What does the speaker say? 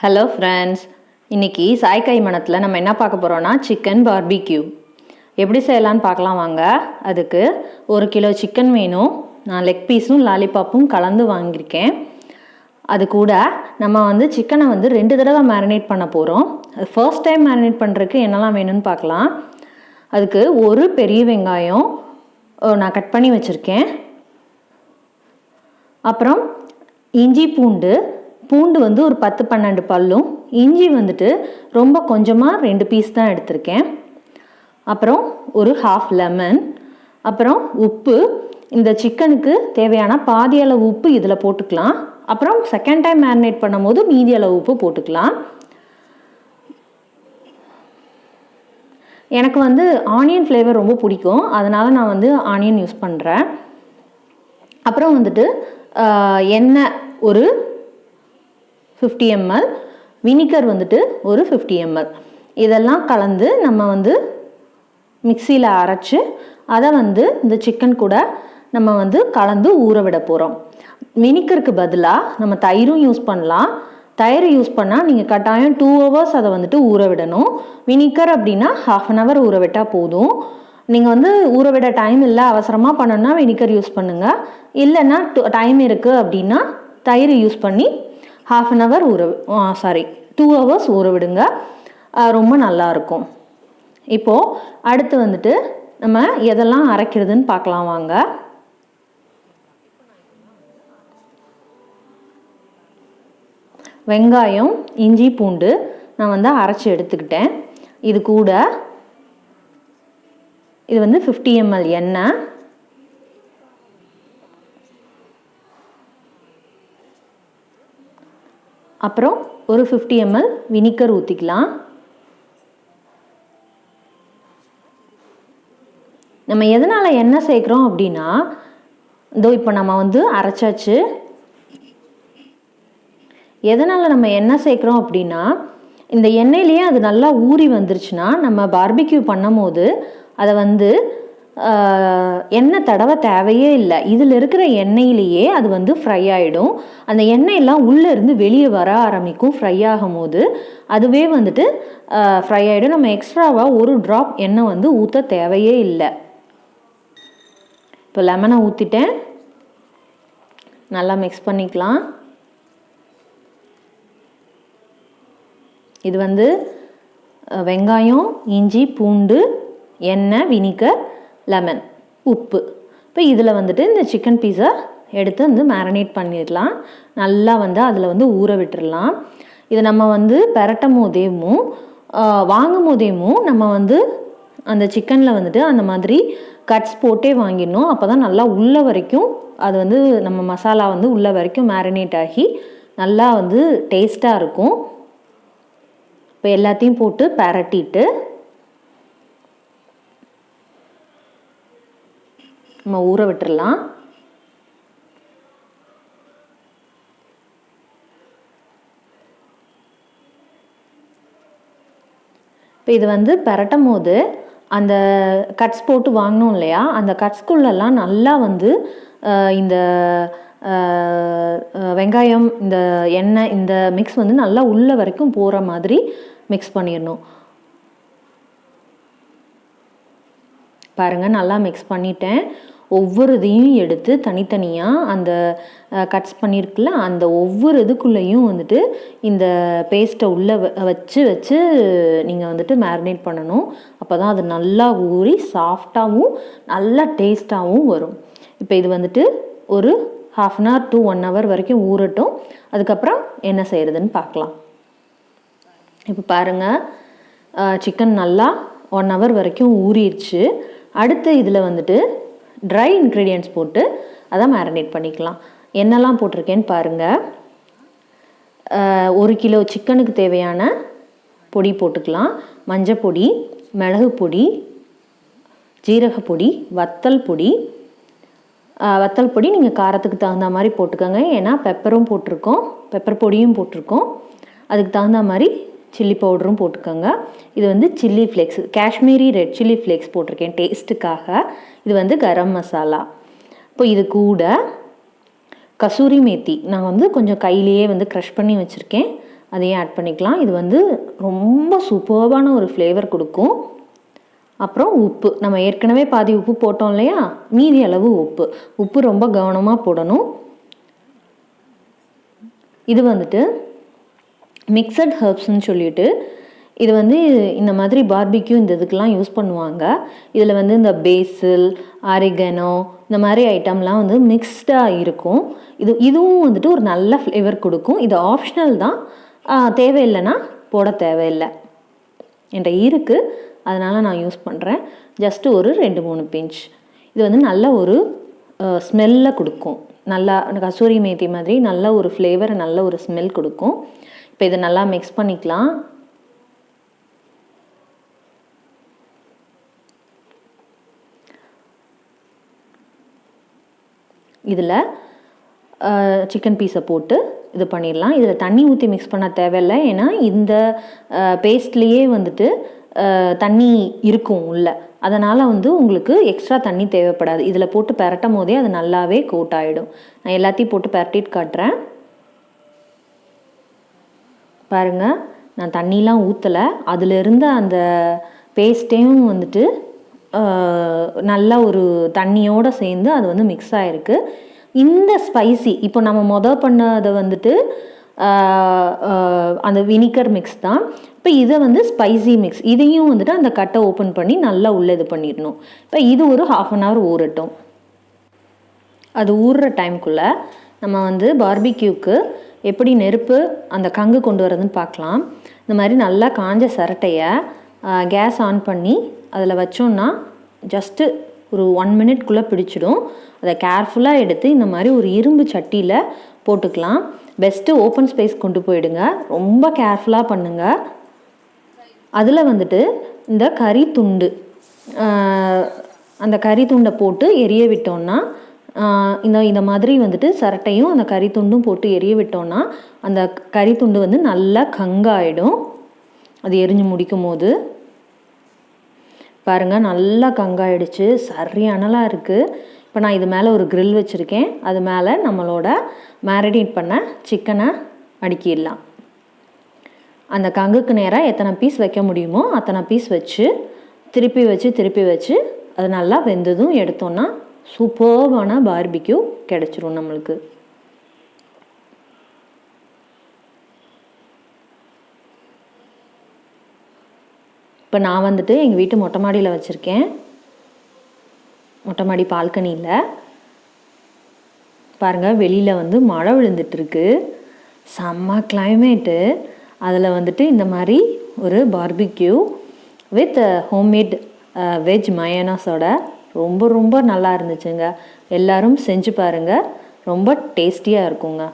Hello friends, இன்றைக்கி சாய்க்காய் மணத்தில் நம்ம என்ன பார்க்க போகிறோன்னா சிக்கன் பார்பிக்யூ எப்படி செய்யலான்னு பார்க்கலாம் வாங்க. அதுக்கு 1 கிலோ சிக்கன் வேணும். நான் லெக் பீஸும் லாலிபாப்பும் கலந்து வாங்கியிருக்கேன். அது கூட நம்ம சிக்கனை 2 தடவை மேரினேட் பண்ண போகிறோம். அது ஃபர்ஸ்ட் டைம் மேரினேட் பண்ணுறதுக்கு என்னெல்லாம் வேணும்னு பார்க்கலாம். அதுக்கு ஒரு பெரிய வெங்காயம் நான் கட் பண்ணி வச்சுருக்கேன். அப்புறம் இஞ்சி பூண்டு ஒரு 10-12 பல்லும், இஞ்சி ரொம்ப கொஞ்சமாக 2 பீஸ் தான் எடுத்திருக்கேன். அப்புறம் ஒரு ஹாஃப் லெமன், அப்புறம் உப்பு. இந்த சிக்கனுக்கு தேவையான பாதி அளவு உப்பு இதில் போட்டுக்கலாம். அப்புறம் செகண்ட் டைம் மேரினேட் பண்ணும் போது மீதி அளவு உப்பு போட்டுக்கலாம். எனக்கு ஆனியன் ஃப்ளேவர் ரொம்ப பிடிக்கும், அதனால் நான் ஆனியன் யூஸ் பண்ணுறேன். அப்புறம் எண்ணெய் ஒரு 50 ml, வினிகர் ஒரு 50 ml. இதெல்லாம் கலந்து நம்ம மிக்சியில் அரைச்சி அதை இந்த சிக்கன் கூட நம்ம கலந்து ஊற விட போகிறோம். வினிகருக்கு பதிலாக நம்ம தயிரும் யூஸ் பண்ணலாம். தயிர் யூஸ் பண்ணால் நீங்கள் கட்டாயம் 2 hours அதை ஊற விடணும். வினிகர் அப்படின்னா 1/2 hour ஊற விட்டால் போதும். நீங்கள் ஊற விட டைம் இல்லை, அவசரமாக பண்ணணுன்னா வினிகர் யூஸ் பண்ணுங்கள். இல்லைன்னா டைம் இருக்குது அப்படின்னா தயிர் யூஸ் பண்ணி 1/2 hour 2 hours ஊற விடுங்க. ரொம்ப நல்லாயிருக்கும். இப்போது அடுத்து நம்ம எதெல்லாம் அரைக்கிறதுன்னு பார்க்கலாம் வாங்க. வெங்காயம், இஞ்சி பூண்டு நான் அரைச்சி எடுத்துக்கிட்டேன். இது கூட இது 50 ml எண்ணெய், அப்புறம் ஒரு 50 ml வினிகர் ஊற்றிக்கலாம். நம்ம எதனால் எண்ணெய் சேர்க்குறோம் அப்படின்னா, இப்போ நம்ம அரைச்சாச்சு. எதனால் நம்ம எண்ணெய் சேர்க்குறோம் அப்படின்னா, இந்த எண்ணெயிலேயே அது நல்லா ஊறி வந்துருச்சுன்னா நம்ம பார்பிக்யூ பண்ணும் போது அதை எண்ணெய் தடவை தேவையே இல்லை. இதில் இருக்கிற எண்ணெயிலேயே அது ஃப்ரை ஆகிடும். அந்த எண்ணெயெல்லாம் உள்ளே இருந்து வெளியே வர ஆரம்பிக்கும். ஃப்ரை ஆகும் போது அதுவே ஃப்ரை ஆகிடும். நம்ம எக்ஸ்ட்ராவாக ஒரு ட்ராப் எண்ணெய் ஊற்ற தேவையே இல்லை. இப்போ லெமனை ஊற்றிட்டேன், நல்லா மிக்ஸ் பண்ணிக்கலாம். இது வெங்காயம், இஞ்சி பூண்டு, எண்ணெய், வினிகர், லெமன், உப்பு. இப்போ இதில் இந்த சிக்கன் பீஸை எடுத்து மேரினேட் பண்ணிடலாம். நல்லா அதில் ஊற விட்டுடலாம். இதை நம்ம பெரட்டும் போதேவும் வாங்கும் போதேவும் நம்ம அந்த சிக்கனில் அந்த மாதிரி கட்ஸ் போட்டே வாங்கிடணும். அப்போ தான் நல்லா உள்ள வரைக்கும் அது நம்ம மசாலா உள்ள வரைக்கும் மேரினேட் ஆகி நல்லா டேஸ்ட்டாக இருக்கும். இப்போ எல்லாத்தையும் போட்டு பெரட்டிட்டு நம்ம ஊற விட்டுடலாம். இப்போ இது பெரட்டும் போது அந்த கட்ஸ் போட்டு வாங்கினோம் இல்லையா, அந்த கட்ஸ்குள்ளெல்லாம் நல்லா இந்த வெங்காயம், இந்த எண்ணெய், இந்த மிக்ஸ் நல்லா உள்ள வரைக்கும் போகிற மாதிரி மிக்ஸ் பண்ணிடணும். பாருங்கள், நல்லா மிக்ஸ் பண்ணிட்டேன். ஒவ்வொரு இதையும் எடுத்து தனித்தனியாக அந்த கட்ஸ் பண்ணியிருக்குல்ல, அந்த ஒவ்வொரு இதுக்குள்ளேயும் இந்த பேஸ்ட்டை உள்ளே வச்சு நீங்கள் மேரினேட் பண்ணணும். அப்போ தான் அது நல்லா ஊறி சாஃப்டாகவும் நல்லா டேஸ்ட்டாகவும் வரும். இப்போ இது ஒரு 1/2 hour to 1 hour வரைக்கும் ஊறட்டும். அதுக்கப்புறம் என்ன செய்கிறதுன்னு பார்க்கலாம். இப்போ பாருங்கள், சிக்கன் நல்லா 1 hour வரைக்கும் ஊறிடுச்சு. அடுத்து இதில் ட்ரை இன்க்ரீடியன்ட்ஸ் போட்டு அதை மேரினேட் பண்ணிக்கலாம். என்னெல்லாம் போட்டிருக்கேன்னு பாருங்கள். 1 கிலோ சிக்கனுக்கு தேவையான பொடி போட்டுக்கலாம். மஞ்சள் பொடி, மிளகு பொடி, ஜீரகப்பொடி, வத்தல் பொடி. வத்தல் பொடி நீங்கள் காரத்துக்கு தகுந்த மாதிரி போட்டுக்கோங்க. ஏன்னா பெப்பரும் போட்டிருக்கோம், பெப்பர் பொடியும் போட்டிருக்கோம். அதுக்கு தகுந்த மாதிரி சில்லி பவுடரும் போட்டுக்கோங்க. இது chilli flakes, Kashmiri red chilli flakes போட்டிருக்கேன் டேஸ்ட்டுக்காக. இது கரம் மசாலா. இப்போ இது கூட கசூரி மேத்தி நான் கொஞ்சம் கையிலேயே க்ரஷ் பண்ணி வச்சுருக்கேன். அதையும் ஆட் பண்ணிக்கலாம். இது வந்து ரொம்ப சூப்பர்பான ஒரு ஃப்ளேவர் கொடுக்கும். அப்புறம் உப்பு, நம்ம ஏற்கனவே பாதி உப்பு போட்டோம் இல்லையா, மீதி அளவு உப்பு ரொம்ப கவனமாக போடணும். இது வந்துட்டு மிக்சட் ஹெர்ப்ஸ்ன்னு சொல்லிட்டு இது வந்து இந்த மாதிரி பார்பிக்யூ இந்த இதுக்கெலாம் யூஸ் பண்ணுவாங்க. இதில் வந்து இந்த பேசில், ஆரிகனோ இந்த மாதிரி ஐட்டம்லாம் வந்து மிக்ஸ்டாக இருக்கும். இதுவும் வந்துட்டு ஒரு நல்ல ஃப்ளேவர் கொடுக்கும். இது ஆப்ஷனல் தான், தேவையில்லைன்னா போட தேவையில்லை. என்கிட்ட இருக்குது, அதனால் நான் யூஸ் பண்ணுறேன். ஜஸ்ட்டு ஒரு 2-3 பிஞ்ச். இது வந்து நல்ல ஒரு ஸ்மெல்லை கொடுக்கும். நல்லா கசூரி மேத்தி மாதிரி நல்ல ஒரு ஃப்ளேவர், நல்ல ஒரு ஸ்மெல் கொடுக்கும். இப்போ இதை நல்லா மிக்ஸ் பண்ணிக்கலாம். இதில் சிக்கன் பீஸை போட்டு இது பண்ணிடலாம். இதில் தண்ணி ஊற்றி மிக்ஸ் பண்ண தேவையில்லை, ஏன்னா இந்த பேஸ்ட்லேயே வந்துட்டு தண்ணி இருக்கும் உள்ள, அதனால் வந்து உங்களுக்கு எக்ஸ்ட்ரா தண்ணி தேவைப்படாது. இதில் போட்டு பெரட்டும் போதே அது நல்லாவே கோட் ஆகிடும். நான் எல்லாத்தையும் போட்டு பெரட்டிட்டு காட்டுறேன் பாருங்கள். நான் தண்ணிலாம் ஊற்றலை, அதிலிருந்து அந்த பேஸ்ட்டையும் வந்துட்டு நல்லா ஒரு தண்ணியோடு சேர்ந்து அது வந்து மிக்ஸ் ஆகிருக்கு. இந்த ஸ்பைசி இப்போ நம்ம பண்ணதை வந்துட்டு அந்த வினிகர் மிக்ஸ் தான். இப்போ இதை வந்து ஸ்பைசி மிக்ஸ், இதையும் வந்துட்டு அந்த கட்டை ஓப்பன் பண்ணி நல்லா உள்ளே இது பண்ணிடணும். இப்போ இது ஒரு 1/2 hour ஊறட்டும். அது ஊறுற டைமுக்குள்ளே நம்ம வந்து பார்பிக்யூக்கு எப்படி நெருப்பு அந்த கங்கு கொண்டு வரதுன்னு பார்க்கலாம். இந்த மாதிரி நல்லா காஞ்ச சரட்டையை கேஸ் ஆன் பண்ணி அதில் வச்சோன்னா ஜஸ்ட்டு ஒரு 1 minute பிடிச்சிடும். அதை கேர்ஃபுல்லாக எடுத்து இந்த மாதிரி ஒரு இரும்பு சட்டியில் போட்டுக்கலாம். பெஸ்ட்டு ஓப்பன் ஸ்பேஸ் கொண்டு போயிடுங்க, ரொம்ப கேர்ஃபுல்லாக பண்ணுங்கள். அதில் வந்துட்டு இந்த கறி துண்டு, அந்த கறி துண்டை போட்டு எரிய விட்டோன்னா, இந்த மாதிரி வந்துட்டு சரட்டையும் அந்த கறி துண்டும் போட்டு எரிய விட்டோன்னா அந்த கறி துண்டு வந்து நல்லா கங்காயிடும். அது எரிஞ்சு முடிக்கும் போது பாருங்கள், நல்லா கங்காயிடுச்சு, சரியானலாம் இருக்குது. இப்போ நான் இது மேலே ஒரு grill வச்சுருக்கேன், அது மேலே நம்மளோட மேரினேட் பண்ண சிக்கனை அடுக்கிடலாம். அந்த கங்குக்கு நேராக எத்தனை பீஸ் வைக்க முடியுமோ அத்தனை பீஸ் வச்சு திருப்பி வச்சு அது நல்லா வெந்ததும் எடுத்தோன்னா சூப்பர்பான பார்பிக்யூ கிடச்சிரும் நம்மளுக்கு. இப்போ நான் வந்துட்டு எங்கள் வீட்டு மொட்டை மாடியில் வச்சுருக்கேன், மொட்டை மாடி பால்கனியில். பாருங்கள், வெளியில் வந்து மழை விழுந்துட்டுருக்கு, செம்ம கிளைமேட்டு. அதில் வந்துட்டு இந்த மாதிரி ஒரு பார்பிக்யூ வித் ஹோம்மேட் வெஜ் மயோனஸோட ரொம்ப ரொம்ப நல்லா இருந்துச்சுங்க. எல்லோரும் செஞ்சு பாருங்கள், ரொம்ப டேஸ்டியாக இருக்குங்க.